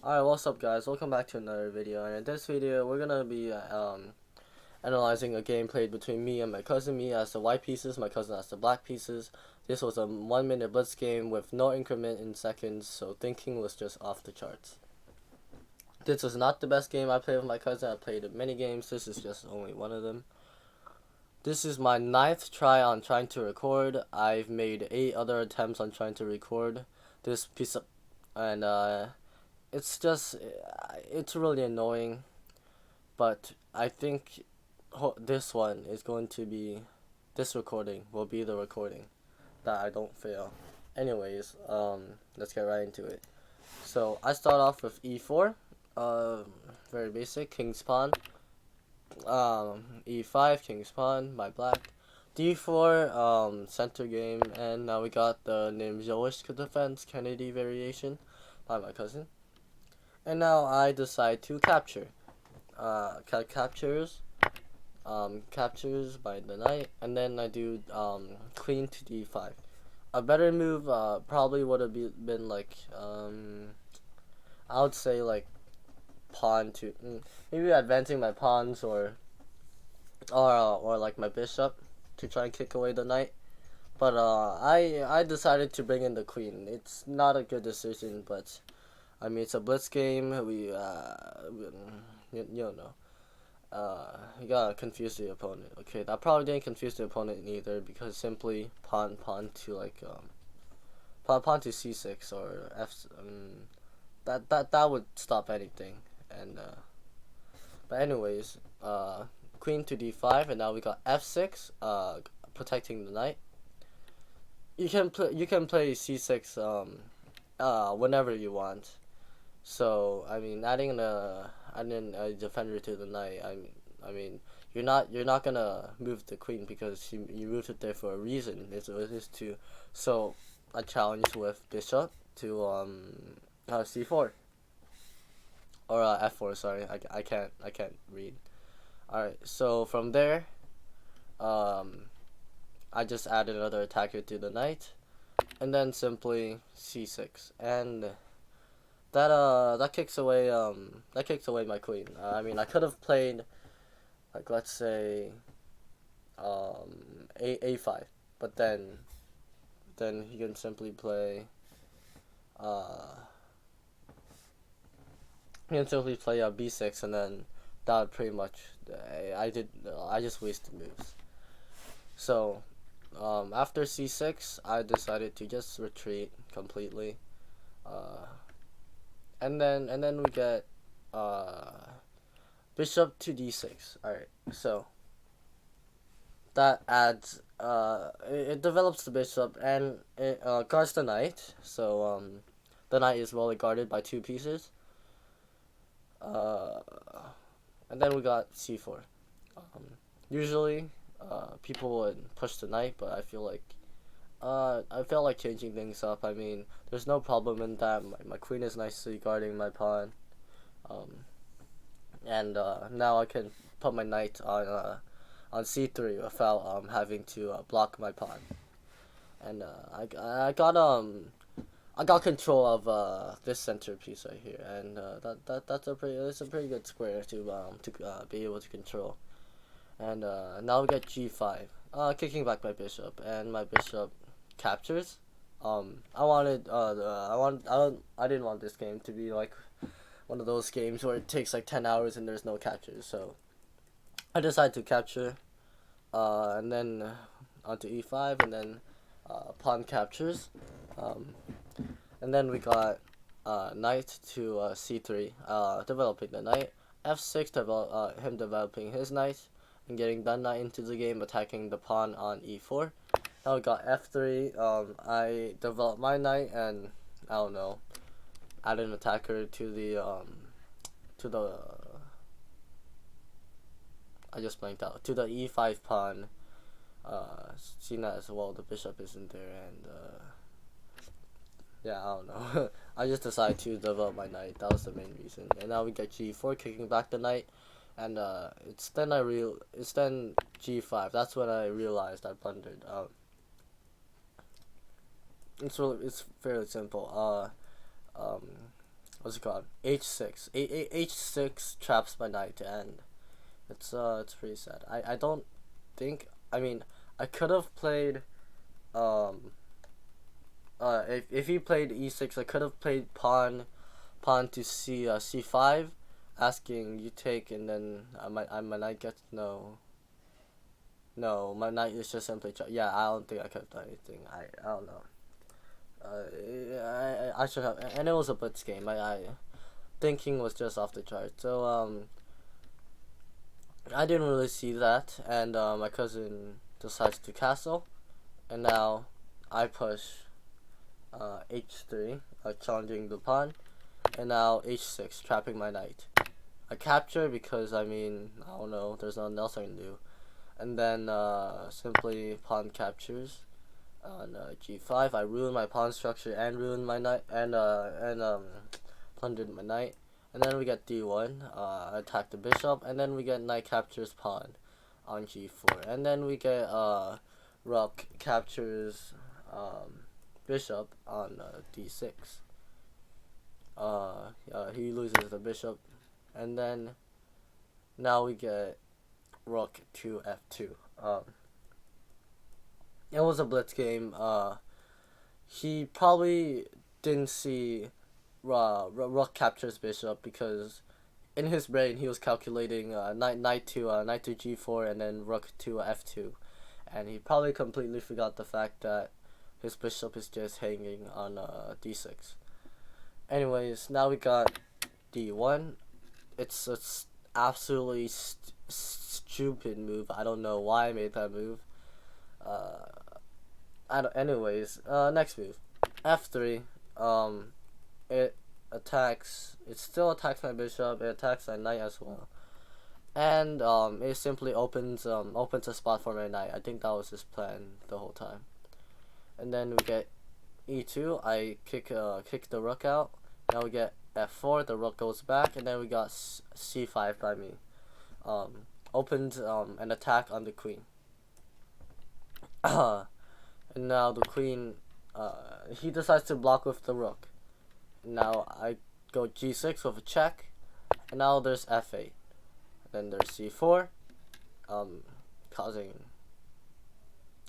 Alright, what's up guys? Welcome back to another video, and in this video we're gonna be analyzing a game played between me and my cousin. Me as the white pieces, my cousin as the black pieces. This was a 1 minute blitz game with no increment in seconds, so thinking was just off the charts. This was not the best game I played with my cousin. I played many games. This is just only one of them. This is my 9th try on trying to record. I've made 8 other attempts on trying to record this piece of, and it's really annoying, but I think this one is going to be, this recording will be the recording that I don't fail. Anyways, let's get right into it. So I start off with e4, very basic, king's pawn, e5, king's pawn, my black, d4, center game, and now we got the Nimjoish defense Kennedy variation by my cousin. And now I decide to capture. Captures by the knight, and then I do queen to d5. A better move probably would have been like I would say like pawn to maybe advancing my pawns or like my bishop to try and kick away the knight. But I decided to bring in the queen. It's not a good decision, but I mean, it's a blitz game. You don't know. You gotta confuse the opponent. Okay, that probably didn't confuse the opponent either, because simply pawn to like pawn to c6 or f. That would stop anything. And but anyways, queen to d5, and now we got f6, protecting the knight. You can play c6 whenever you want. So I mean, adding a defender to the knight. I mean, you're not gonna move the queen because you moved it there for a reason. It is to, so I challenge with bishop to c4 or f4. Sorry, I can't read. All right, so from there, I just added another attacker to the knight, and then simply c6, and that kicks away my queen. I mean, I could have played like, let's say a5, but then he can simply play b6, and then that would pretty much I just wasted moves. So after c6, I decided to just retreat completely. And then we get bishop to d6. Alright, so that adds it develops the bishop, and it guards the knight. So the knight is well guarded by 2 pieces. And then we got c4. Usually people would push the knight, but I felt like changing things up. I mean, there's no problem in that. My queen is nicely guarding my pawn, and now I can put my knight on c3 without having to block my pawn. And I got control of this centerpiece right here, and that's a pretty good square to be able to control. And now we get g5, kicking back my bishop, and my bishop captures. I didn't want this game to be like one of those games where it takes like 10 hours and there's no captures. So I decided to capture, and then onto e5, and then pawn captures, and then we got knight to c3, developing the knight. f6, him developing his knight and getting that knight into the game, attacking the pawn on e4. Now we got f3. I developed my knight, and I don't know, add an attacker to the I just blanked out, to the e5 pawn. Seeing that as well, the bishop isn't there, and yeah, I don't know. I just decided to develop my knight. That was the main reason. And now we get g4, kicking back the knight, and it's then g5. That's when I realized I blundered. It's fairly simple. what's it called? H6. H6 traps my knight, and it's pretty sad. I don't think, I mean, I could have played um if he played E6, I could have played pawn to C5, asking you take, and then my knight gets no, my knight is just simply yeah. I don't think I could have done anything. I don't know. I should have, and it was a blitz game. I thinking was just off the chart. So I didn't really see that, and my cousin decides to castle, and now I push h3, challenging the pawn, and now h6, trapping my knight. I capture because, I mean, I don't know, there's nothing else I can do. And then simply pawn captures on g5. I ruin my pawn structure and ruin my knight, and plundered my knight. And then we get d1, attack the bishop, and then we get knight captures pawn on g4. And then we get rook captures bishop on d6. He loses the bishop, and then now we get rook to f2. It was a blitz game. He probably didn't see rook captures bishop, because in his brain he was calculating knight to g4, and then rook to f2, and he probably completely forgot the fact that his bishop is just hanging on d6. Anyways, now we got d1. It's absolutely stupid move. I don't know why I made that move. Anyways, next move, f3. It attacks. It still attacks my bishop. It attacks my knight as well, and it simply opens a spot for my knight. I think that was his plan the whole time. And then we get e2. I kick the rook out. Now we get f4. The rook goes back, and then we got c5 by me. Opens an attack on the queen. And now the queen, he decides to block with the rook. Now I go g6 with a check, and now there's f8. Then there's c4, causing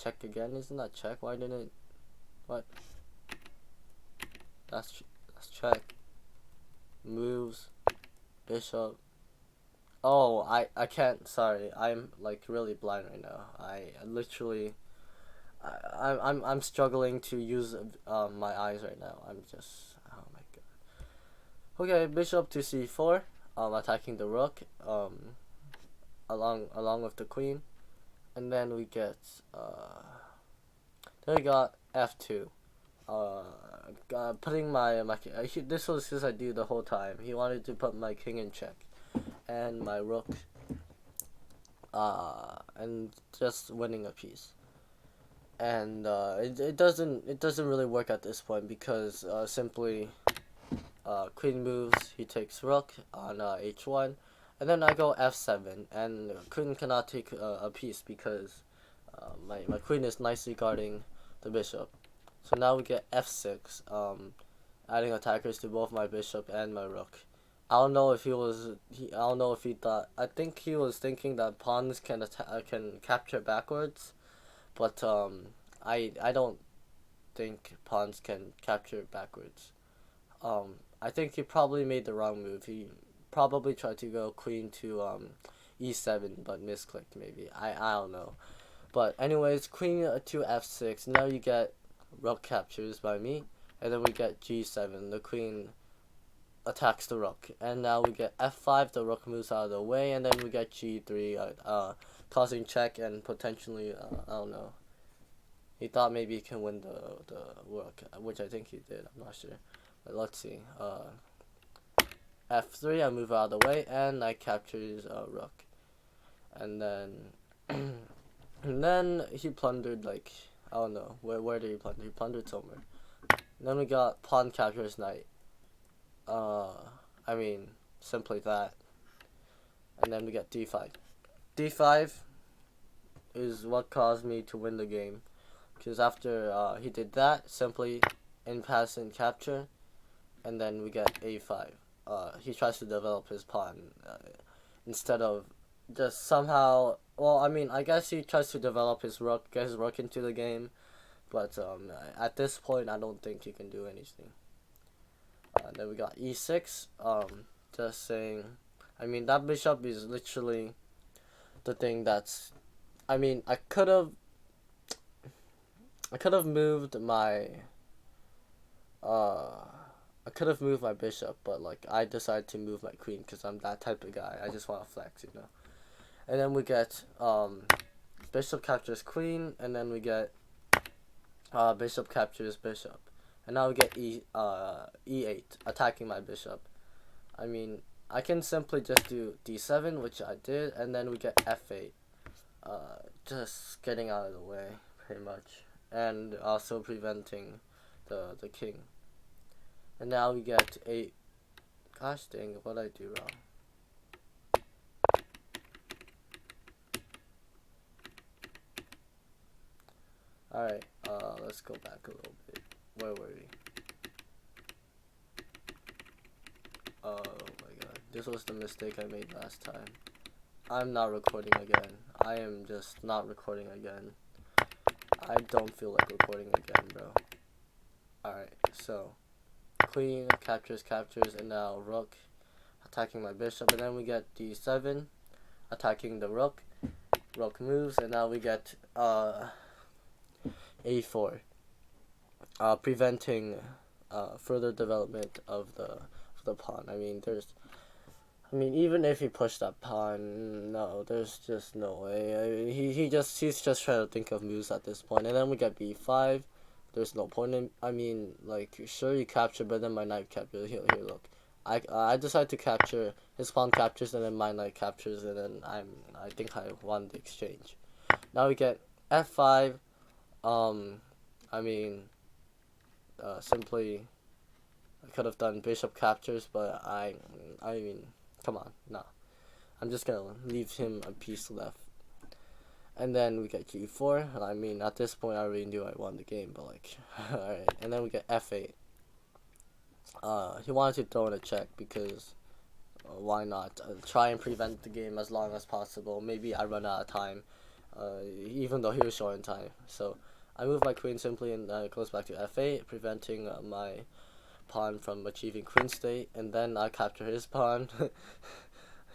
check again. Isn't that check? Why didn't it? What? That's check. Moves, bishop. Oh, I can't. Sorry, I'm like really blind right now. I literally, I'm struggling to use my eyes right now. I'm just, oh my god. Okay, bishop to c4, attacking the rook, along with the queen, and then we get then we got f2. Putting my this was his idea the whole time. He wanted to put my king in check, and my rook, and just winning a piece. And it doesn't really work at this point, because simply queen moves, he takes rook on h1, and then I go f7, and queen cannot take a piece, because my queen is nicely guarding the bishop. So now we get f6, adding attackers to both my bishop and my rook. I don't know if I don't know if he thought. I think he was thinking that pawns can capture backwards, but I don't think pawns can capture backwards. I think he probably made the wrong move. He probably tried to go queen to e7, but misclicked maybe. I don't know. But anyways, queen to f6. Now you get rook captures by me, and then we get g7. The queen attacks the rook, and now we get f5. The rook moves out of the way, and then we get g3, causing check, and potentially I don't know. He thought maybe he can win the rook, which I think he did. I'm not sure, but let's see. f3. I move out of the way, and I captures rook, and then and then he plundered, like, I don't know, where did he plunder? He plundered somewhere. And then we got pawn captures knight. I mean, simply that. And then we get d5. d5 is what caused me to win the game, because after he did that, simply in pass and capture, and then we get a5. He tries to develop his pawn instead of just somehow. Well, I mean, I guess he tries to develop his rook, get his rook into the game, but at this point, I don't think he can do anything. Then we got e6. Just saying. I mean, that bishop is literally the thing that's. I mean, I could have moved my. I could have moved my bishop, but like I decided to move my queen because I'm that type of guy. I just want to flex, you know. And then we get bishop captures queen, and then we get bishop captures bishop, and now we get e8 attacking my bishop. I mean, I can simply just do d7, which I did, and then we get f8, just getting out of the way pretty much, and also preventing the king. And now we get a. Gosh dang, what did I do wrong? Alright, let's go back a little bit. Where were we? Oh my god, this was the mistake I made last time. I'm not recording again. I am just not recording again. I don't feel like recording again, bro. Alright, so queen captures, and now rook attacking my bishop, and then we get d7 attacking the rook. Rook moves, and now we get a4, preventing further development of the pawn. I mean, even if he pushed that pawn, no, there's just no way. I mean, he's just trying to think of moves at this point. And then we get b5. There's no point in. I mean, like, sure you capture, but then my knight captures. Here, look. I decide to capture. His pawn captures, and then my knight captures, and then I think I won the exchange. Now we get f5. I mean, simply, I could have done bishop captures, but I mean, come on, no. I'm just gonna leave him a piece left. And then we get g4. I mean, at this point, I already knew I won the game, but like, alright. And then we get f8. He wanted to throw in a check because why not? Try and prevent the game as long as possible. Maybe I run out of time, even though he was short in time. So I move my queen simply, and it goes back to f8, preventing my pawn from achieving queen state. And then I capture his pawn,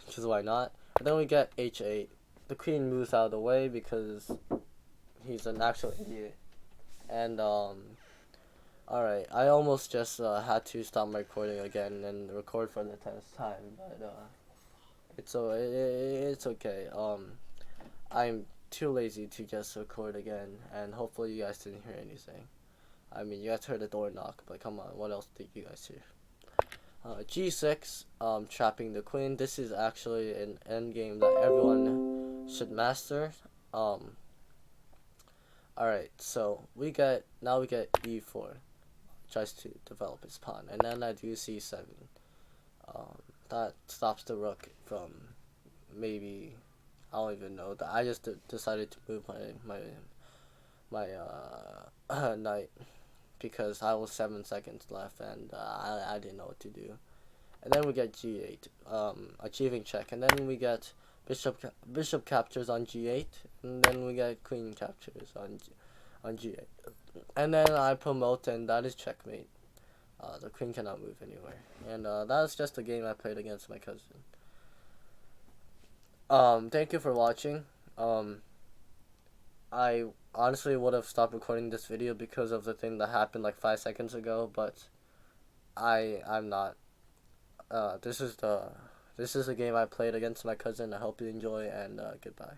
because why not? And then we get h8. The queen moves out of the way because he's an actual idiot. And alright, I almost just had to stop my recording again and record for the 10th time, but it's okay. I'm too lazy to just record again, and hopefully you guys didn't hear anything. I mean, you guys heard the door knock, but come on, what else did you guys hear? G6, trapping the queen. This is actually an endgame that everyone should master. Alright, so now we get e4. Tries to develop his pawn, and then I do c7. That stops the rook from maybe, I don't even know. I just decided to move my knight because I was 7 seconds left, and I didn't know what to do. And then we get g8, achieving check, and then we get bishop captures on g8, and then we get queen captures on g8, and then I promote, and that is checkmate. The queen cannot move anywhere, and that's just a game I played against my cousin. Thank you for watching. I honestly would have stopped recording this video because of the thing that happened like 5 seconds ago, but I'm not. This is a game I played against my cousin. I hope you enjoy, and goodbye.